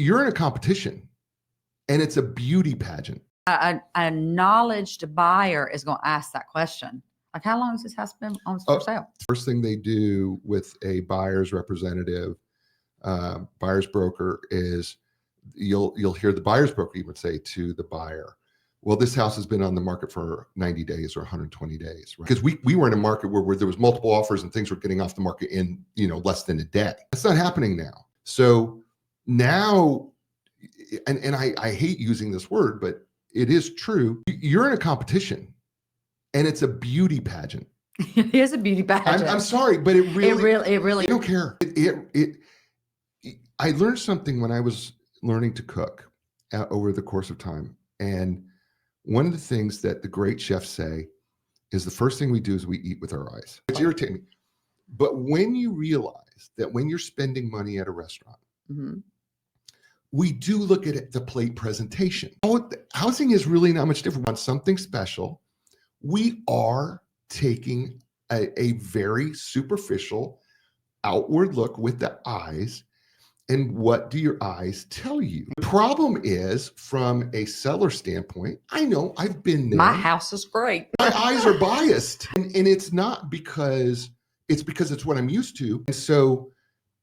You're in a competition, and it's a beauty pageant. A knowledged buyer is going to ask that question. Like, how long has this house been on for sale? First thing they do with a buyer's representative, buyer's broker, is you'll hear the buyer's broker even say to the buyer, well, this house has been on the market for 90 days or 120 days, right? Because we were in a market where there was multiple offers and things were getting off the market in less than a day. That's not happening now. So now, and I hate using this word, but it is true. You're in a competition, and it's a beauty pageant. It is a beauty pageant. I'm sorry, but it really. I don't care. I learned something when I was learning to cook over the course of time, and one of the things that the great chefs say is the first thing we do is we eat with our eyes. It's irritating me, but when you realize that when you're spending money at a restaurant, we do look at the plate presentation. Housing is really not much different. On something special, we are taking a very superficial outward look with the eyes. And what do your eyes tell you? The problem is, from a seller standpoint, I know I've been there. My house is great. My eyes are biased. And it's not because it's what I'm used to. And so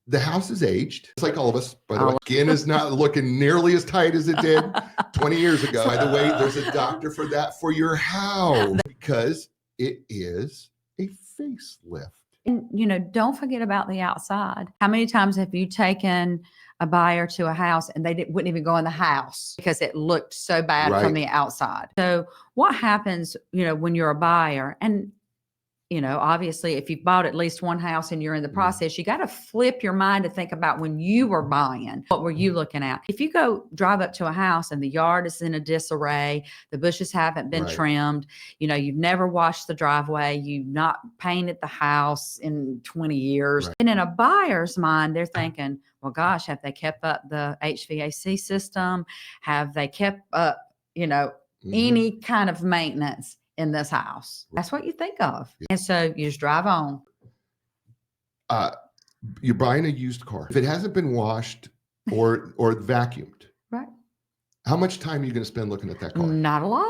the house is aged. It's like all of us, by the way. Skin is not looking nearly as tight as it did 20 years ago. By the way, there's a doctor for that for your house, because it is a facelift. And, don't forget about the outside. How many times have you taken a buyer to a house and they wouldn't even go in the house because it looked so bad from the outside? So what happens, when you're a buyer, and, obviously if you've bought at least one house and you're in the process, you got to flip your mind to think about when you were buying, what were you looking at? If you go drive up to a house and the yard is in a disarray, the bushes haven't been trimmed, you've never washed the driveway, you've not painted the house in 20 years. And in a buyer's mind, they're thinking, well, gosh, have they kept up the HVAC system? Have they kept up, any kind of maintenance in this house? That's what you think of. And so you just drive on. You're buying a used car. If it hasn't been washed or vacuumed, right? How much time are you going to spend looking at that car? Not a lot.